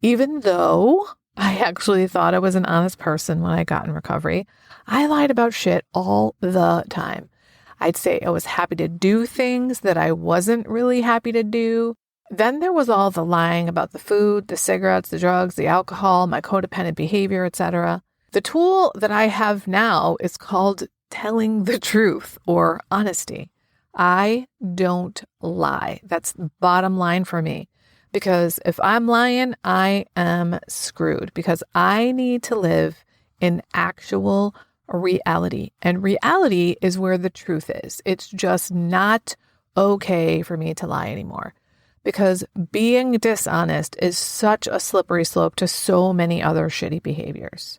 Even though I actually thought I was an honest person when I got in recovery, I lied about shit all the time. I'd say I was happy to do things that I wasn't really happy to do. Then there was all the lying about the food, the cigarettes, the drugs, the alcohol, my codependent behavior, etc. The tool that I have now is called telling the truth or honesty. I don't lie. That's the bottom line for me. Because if I'm lying, I am screwed because I need to live in actual reality. And reality is where the truth is. It's just not okay for me to lie anymore because being dishonest is such a slippery slope to so many other shitty behaviors.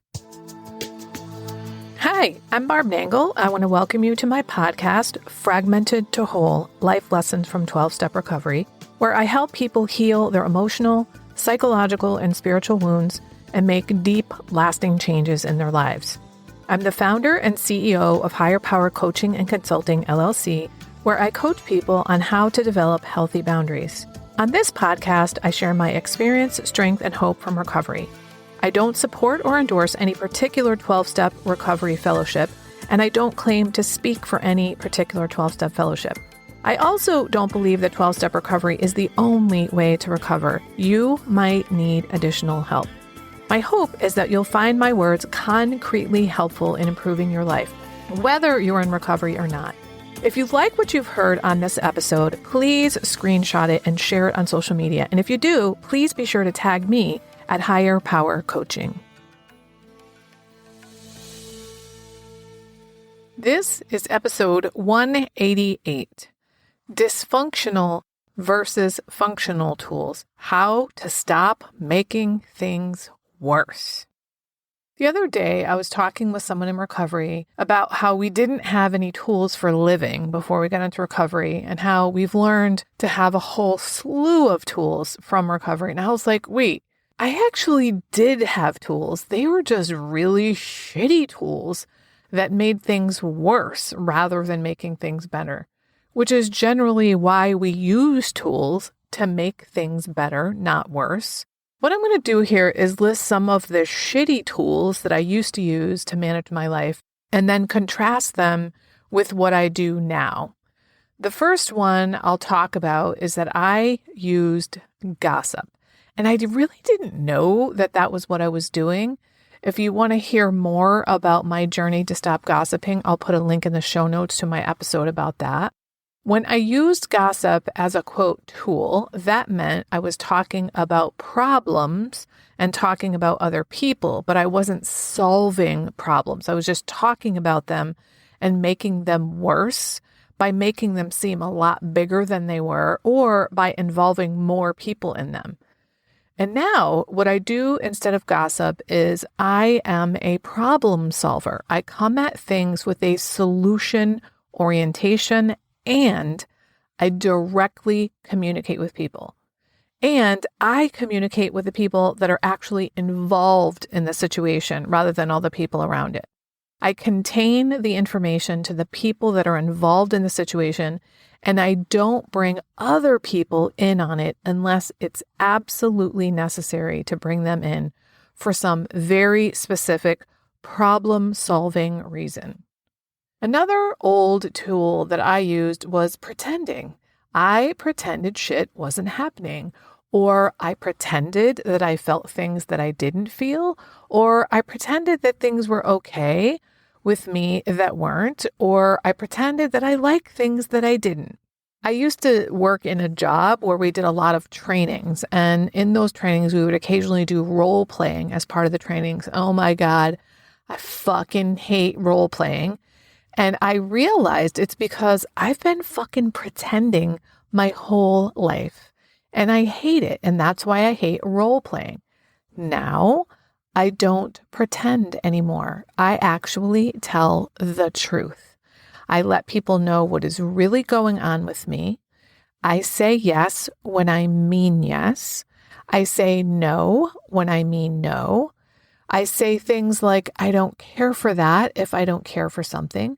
Hi, I'm Barb Nangle. I want to welcome you to my podcast, Fragmented to Whole, Life Lessons from 12-Step Recovery, where I help people heal their emotional, psychological, and spiritual wounds and make deep, lasting changes in their lives. I'm the founder and CEO of Higher Power Coaching and Consulting, LLC, where I coach people on how to develop healthy boundaries. On this podcast, I share my experience, strength, and hope from recovery. I don't support or endorse any particular 12-step recovery fellowship, and I don't claim to speak for any particular 12-step fellowship. I also don't believe that 12-step recovery is the only way to recover. You might need additional help. My hope is that you'll find my words concretely helpful in improving your life, whether you're in recovery or not. If you like what you've heard on this episode, please screenshot it and share it on social media. And if you do, please be sure to tag me at Higher Power Coaching. This is episode 188, Dysfunctional versus Functional Tools, How to Stop Making Things Worse. The other day, I was talking with someone in recovery about how we didn't have any tools for living before we got into recovery and how we've learned to have a whole slew of tools from recovery. And I was like, wait, I actually did have tools. They were just really shitty tools that made things worse rather than making things better, which is generally why we use tools to make things better, not worse. What I'm going to do here is list some of the shitty tools that I used to use to manage my life and then contrast them with what I do now. The first one I'll talk about is that I used gossip. And I really didn't know that that was what I was doing. If you want to hear more about my journey to stop gossiping, I'll put a link in the show notes to my episode about that. When I used gossip as a quote tool, that meant I was talking about problems and talking about other people, but I wasn't solving problems. I was just talking about them and making them worse by making them seem a lot bigger than they were or by involving more people in them. And now what I do instead of gossip is I am a problem solver. I come at things with a solution orientation and I directly communicate with people. And I communicate with the people that are actually involved in the situation rather than all the people around it. I contain the information to the people that are involved in the situation, and I don't bring other people in on it unless it's absolutely necessary to bring them in for some very specific problem-solving reason. Another old tool that I used was pretending. I pretended shit wasn't happening, or I pretended that I felt things that I didn't feel, or I pretended that things were okay with me that weren't, or I pretended that I liked things that I didn't. I used to work in a job where we did a lot of trainings, and in those trainings, we would occasionally do role playing as part of the trainings. Oh my God, I fucking hate role playing. And I realized it's because I've been fucking pretending my whole life and I hate it. And that's why I hate role playing. Now I don't pretend anymore. I actually tell the truth. I let people know what is really going on with me. I say yes when I mean yes. I say no when I mean no. I say things like, I don't care for that if I don't care for something.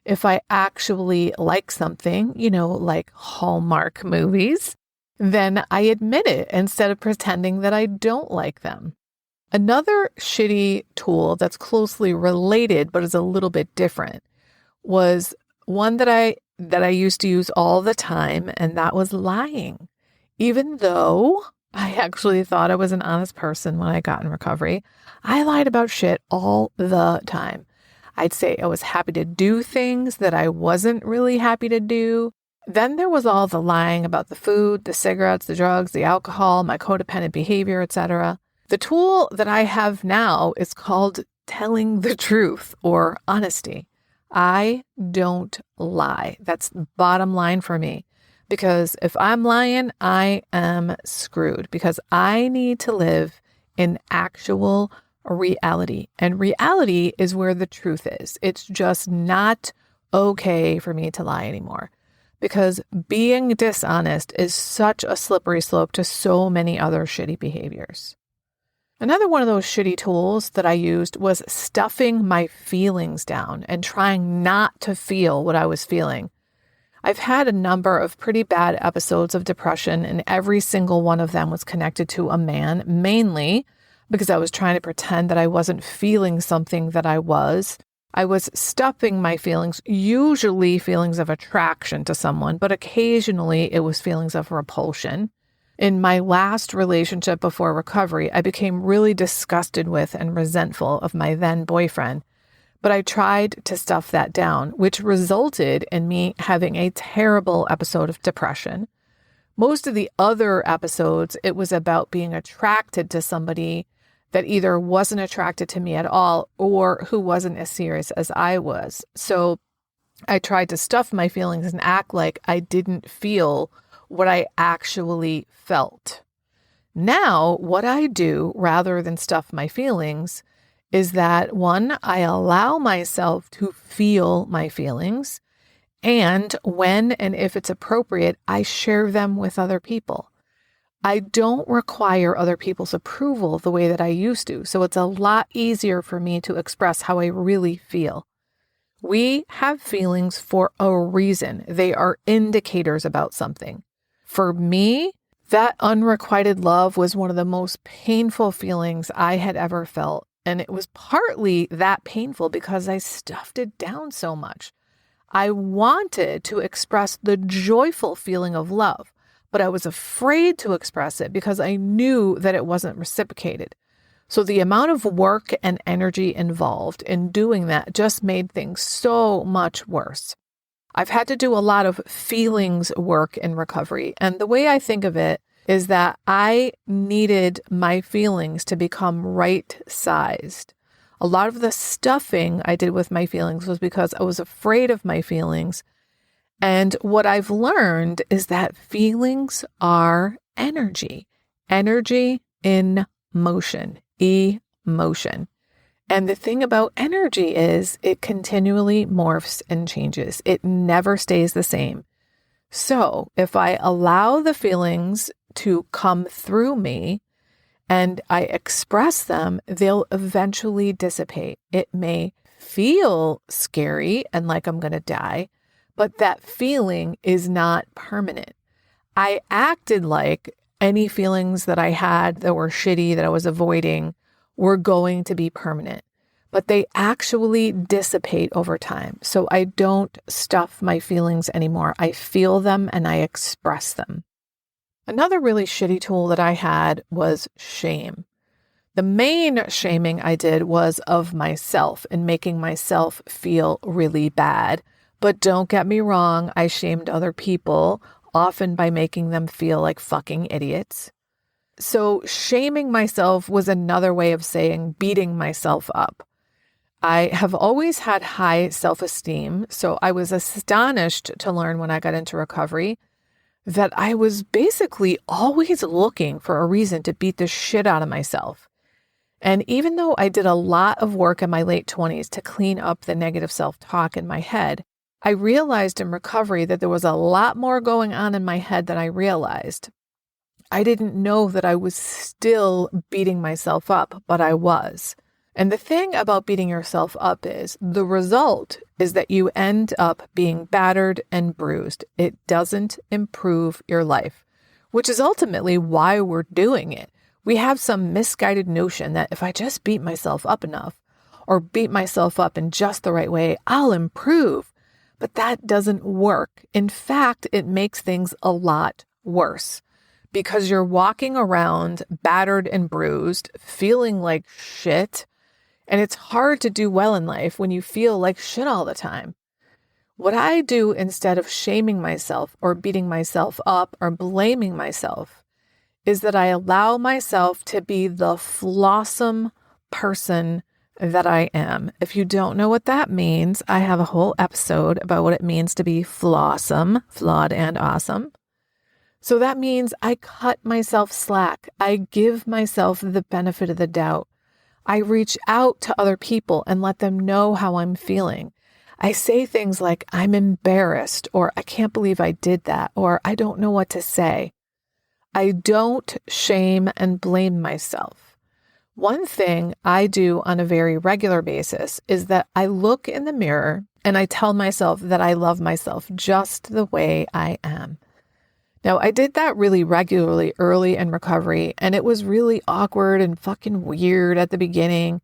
If I actually like something, like Hallmark movies, then I admit it instead of pretending that I don't like them. Another shitty tool that's closely related but is a little bit different was one that I used to use all the time, and that was lying. Even though I actually thought I was an honest person when I got in recovery, I lied about shit all the time. I'd say I was happy to do things that I wasn't really happy to do. Then there was all the lying about the food, the cigarettes, the drugs, the alcohol, my codependent behavior, etc. The tool that I have now is called telling the truth or honesty. I don't lie. That's the bottom line for me. Because if I'm lying, I am screwed because I need to live in actual reality. And reality is where the truth is. It's just not okay for me to lie anymore because being dishonest is such a slippery slope to so many other shitty behaviors. Another one of those shitty tools that I used was stuffing my feelings down and trying not to feel what I was feeling. I've had a number of pretty bad episodes of depression, and every single one of them was connected to a man, mainly because I was trying to pretend that I wasn't feeling something that I was. I was stuffing my feelings, usually feelings of attraction to someone, but occasionally it was feelings of repulsion. In my last relationship before recovery, I became really disgusted with and resentful of my then boyfriend. But I tried to stuff that down, which resulted in me having a terrible episode of depression. Most of the other episodes, it was about being attracted to somebody that either wasn't attracted to me at all or who wasn't as serious as I was. So I tried to stuff my feelings and act like I didn't feel what I actually felt. Now, what I do rather than stuff my feelings is that, one, I allow myself to feel my feelings, and when and if it's appropriate, I share them with other people. I don't require other people's approval the way that I used to, so it's a lot easier for me to express how I really feel. We have feelings for a reason. They are indicators about something. For me, that unrequited love was one of the most painful feelings I had ever felt. And it was partly that painful because I stuffed it down so much. I wanted to express the joyful feeling of love, but I was afraid to express it because I knew that it wasn't reciprocated. So the amount of work and energy involved in doing that just made things so much worse. I've had to do a lot of feelings work in recovery, and the way I think of it is that I needed my feelings to become right-sized. A lot of the stuffing I did with my feelings was because I was afraid of my feelings. And what I've learned is that feelings are energy in motion, emotion. And the thing about energy is it continually morphs and changes. It never stays the same. So if I allow the feelings to come through me and I express them, they'll eventually dissipate. It may feel scary and like I'm going to die, but that feeling is not permanent. I acted like any feelings that I had that were shitty, that I was avoiding, were going to be permanent, but they actually dissipate over time. So I don't stuff my feelings anymore. I feel them and I express them. Another really shitty tool that I had was shame. The main shaming I did was of myself and making myself feel really bad. But don't get me wrong, I shamed other people, often by making them feel like fucking idiots. So shaming myself was another way of saying beating myself up. I have always had high self-esteem, so I was astonished to learn when I got into recovery that I was basically always looking for a reason to beat the shit out of myself. And even though I did a lot of work in my late 20s to clean up the negative self-talk in my head, I realized in recovery that there was a lot more going on in my head than I realized. I didn't know that I was still beating myself up, but I was. And the thing about beating yourself up is the result is that you end up being battered and bruised. It doesn't improve your life. which is ultimately why we're doing it. We have some misguided notion that if I just beat myself up enough or beat myself up in just the right way, I'll improve. But that doesn't work. In fact, it makes things a lot worse because you're walking around battered and bruised, feeling like shit. And it's hard to do well in life when you feel like shit all the time. What I do instead of shaming myself or beating myself up or blaming myself is that I allow myself to be the flawsome person that I am. If you don't know what that means, I have a whole episode about what it means to be flawsome, flawed and awesome. So that means I cut myself slack. I give myself the benefit of the doubt. I reach out to other people and let them know how I'm feeling. I say things like, I'm embarrassed, or I can't believe I did that, or I don't know what to say. I don't shame and blame myself. One thing I do on a very regular basis is that I look in the mirror and I tell myself that I love myself just the way I am. Now, I did that really regularly early in recovery, and it was really awkward and fucking weird at the beginning,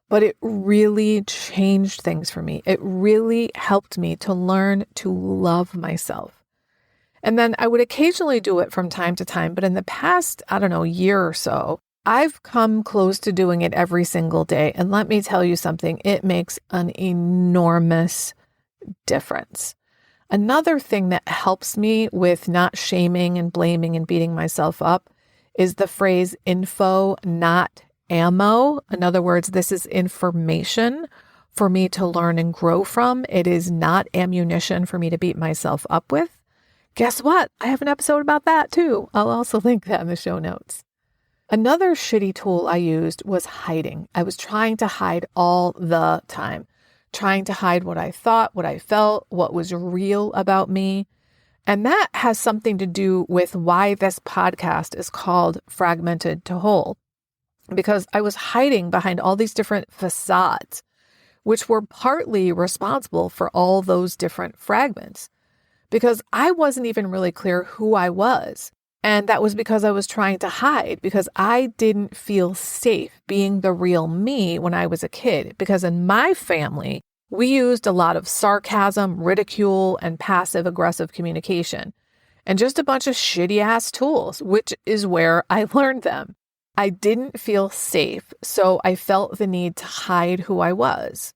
but it really changed things for me. It really helped me to learn to love myself. And then I would occasionally do it from time to time, but in the past, year or so, I've come close to doing it every single day. And let me tell you something, it makes an enormous difference. Another thing that helps me with not shaming and blaming and beating myself up is the phrase info, not ammo. In other words, this is information for me to learn and grow from. It is not ammunition for me to beat myself up with. Guess what? I have an episode about that too. I'll also link that in the show notes. Another shitty tool I used was hiding. I was trying to hide all the time, trying to hide what I thought, what I felt, what was real about me. And that has something to do with why this podcast is called Fragmented to Whole, because I was hiding behind all these different facades, which were partly responsible for all those different fragments. Because I wasn't even really clear who I was. And that was because I was trying to hide, because I didn't feel safe being the real me when I was a kid. Because in my family, we used a lot of sarcasm, ridicule, and passive aggressive communication, and just a bunch of shitty ass tools, which is where I learned them. I didn't feel safe, so I felt the need to hide who I was.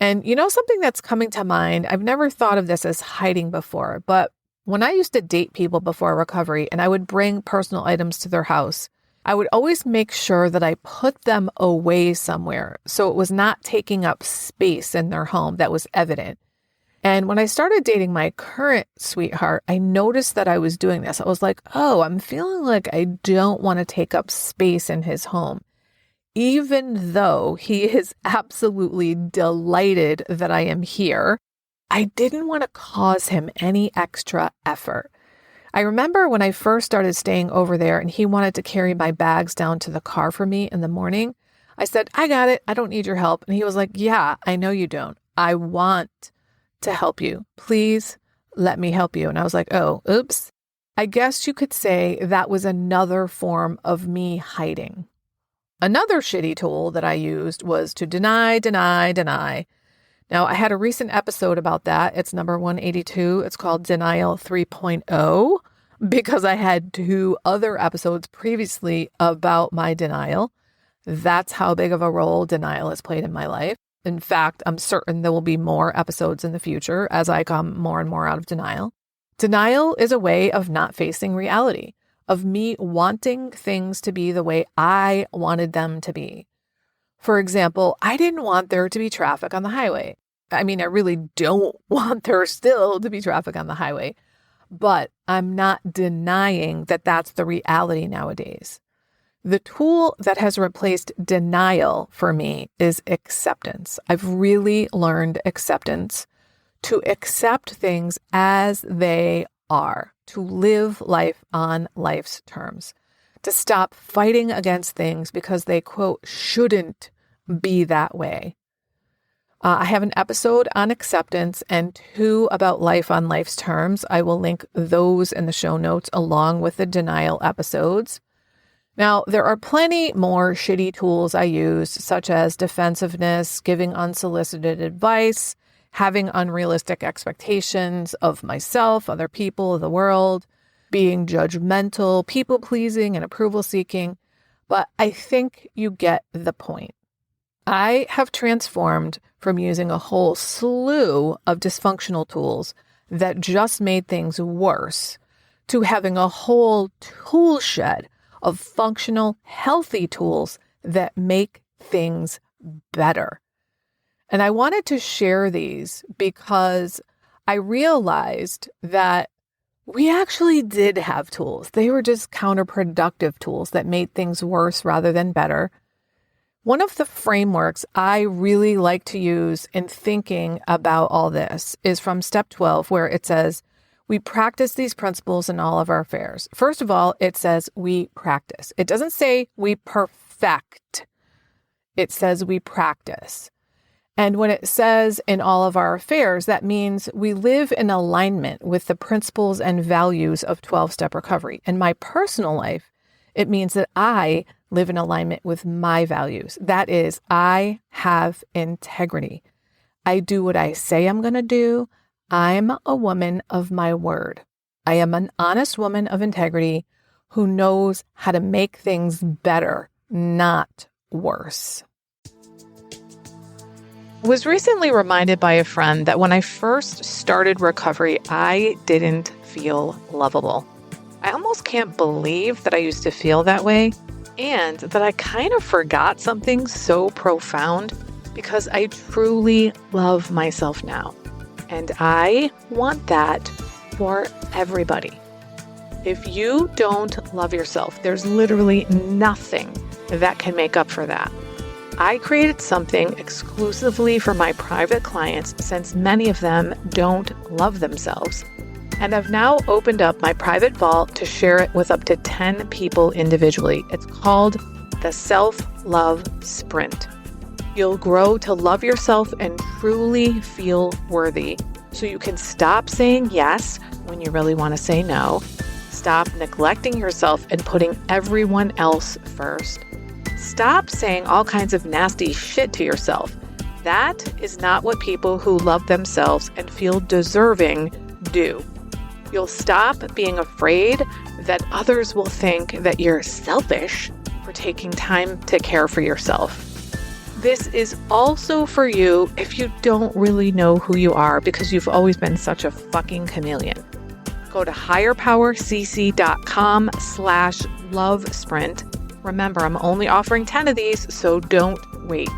And something that's coming to mind, I've never thought of this as hiding before, but when I used to date people before recovery and I would bring personal items to their house, I would always make sure that I put them away somewhere so it was not taking up space in their home that was evident. And when I started dating my current sweetheart, I noticed that I was doing this. I was like, oh, I'm feeling like I don't want to take up space in his home. Even though he is absolutely delighted that I am here, I didn't want to cause him any extra effort. I remember when I first started staying over there and he wanted to carry my bags down to the car for me in the morning. I said, I got it. I don't need your help. And he was like, yeah, I know you don't. I want to help you. Please let me help you. And I was like, oh, oops. I guess you could say that was another form of me hiding. Another shitty tool that I used was to deny. Now, I had a recent episode about that. It's number 182. It's called Denial 3.0 because I had 2 other episodes previously about my denial. That's how big of a role denial has played in my life. In fact, I'm certain there will be more episodes in the future as I come more and more out of denial. Denial is a way of not facing reality, of me wanting things to be the way I wanted them to be. For example, I didn't want there to be traffic on the highway. I mean, I really don't want there still to be traffic on the highway, but I'm not denying that that's the reality nowadays. The tool that has replaced denial for me is acceptance. I've really learned acceptance, to accept things as they are, to live life on life's terms, to stop fighting against things because they, quote, shouldn't be that way. I have an episode on acceptance and 2 about life on life's terms. I will link those in the show notes along with the denial episodes. Now, there are plenty more shitty tools I use, such as defensiveness, giving unsolicited advice, having unrealistic expectations of myself, other people, the world, being judgmental, people-pleasing, and approval-seeking. But I think you get the point. I have transformed from using a whole slew of dysfunctional tools that just made things worse to having a whole toolshed of functional, healthy tools that make things better. And I wanted to share these because I realized that we actually did have tools. They were just counterproductive tools that made things worse rather than better. One of the frameworks I really like to use in thinking about all this is from step 12, where it says, we practice these principles in all of our affairs. First of all, it says we practice. It doesn't say we perfect. It says we practice. And when it says in all of our affairs, that means we live in alignment with the principles and values of 12-step recovery. In my personal life, it means that I live in alignment with my values. That is, I have integrity. I do what I say I'm going to do. I'm a woman of my word. I am an honest woman of integrity who knows how to make things better, not worse. I was recently reminded by a friend that when I first started recovery, I didn't feel lovable. I almost can't believe that I used to feel that way and that I kind of forgot something so profound because I truly love myself now. And I want that for everybody. If you don't love yourself, there's literally nothing that can make up for that. I created something exclusively for my private clients since many of them don't love themselves. And I've now opened up my private vault to share it with up to 10 people individually. It's called the Self-Love Sprint. You'll grow to love yourself and truly feel worthy so you can stop saying yes when you really want to say no, stop neglecting yourself and putting everyone else first, stop saying all kinds of nasty shit to yourself. That is not what people who love themselves and feel deserving do. You'll stop being afraid that others will think that you're selfish for taking time to care for yourself. This is also for you if you don't really know who you are because you've always been such a fucking chameleon. Go to higherpowercc.com/love sprint. Remember, I'm only offering 10 of these, so don't wait.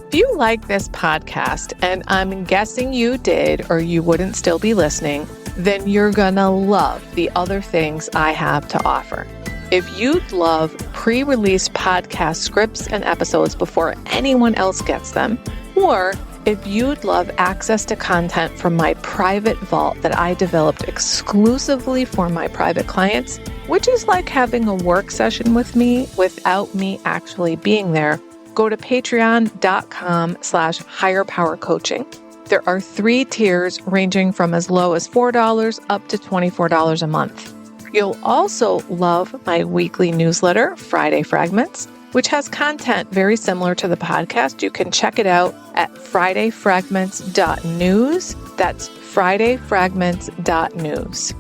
If you like this podcast, and I'm guessing you did or you wouldn't still be listening, then you're gonna love the other things I have to offer. If you'd love pre-release podcast scripts and episodes before anyone else gets them, or if you'd love access to content from my private vault that I developed exclusively for my private clients, which is like having a work session with me without me actually being there, go to patreon.com/higherpowercoaching. There are 3 tiers ranging from as low as $4 up to $24 a month. You'll also love my weekly newsletter, Friday Fragments, which has content very similar to the podcast. You can check it out at fridayfragments.news. That's fridayfragments.news.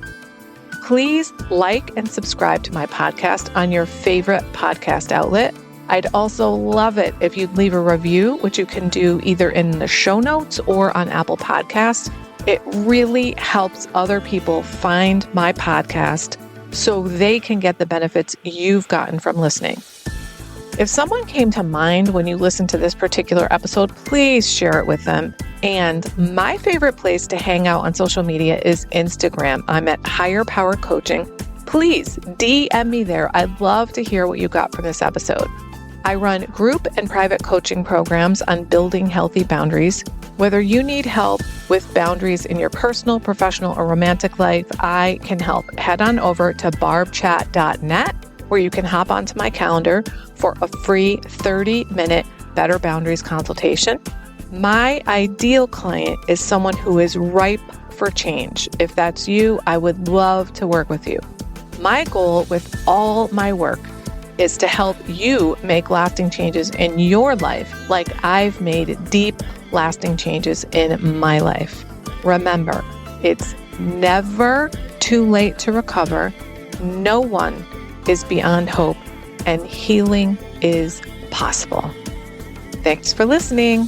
Please like and subscribe to my podcast on your favorite podcast outlet. I'd also love it if you'd leave a review, which you can do either in the show notes or on Apple Podcasts. It really helps other people find my podcast so they can get the benefits you've gotten from listening. If someone came to mind when you listened to this particular episode, please share it with them. And my favorite place to hang out on social media is Instagram. I'm at Higher Power Coaching. Please DM me there. I'd love to hear what you got from this episode. I run group and private coaching programs on building healthy boundaries. Whether you need help with boundaries in your personal, professional, or romantic life, I can help. Head on over to barbchat.net where you can hop onto my calendar for a free 30-minute Better Boundaries consultation. My ideal client is someone who is ripe for change. If that's you, I would love to work with you. My goal with all my work is to help you make lasting changes in your life like I've made deep, lasting changes in my life. Remember, it's never too late to recover. No one is beyond hope, and healing is possible. Thanks for listening.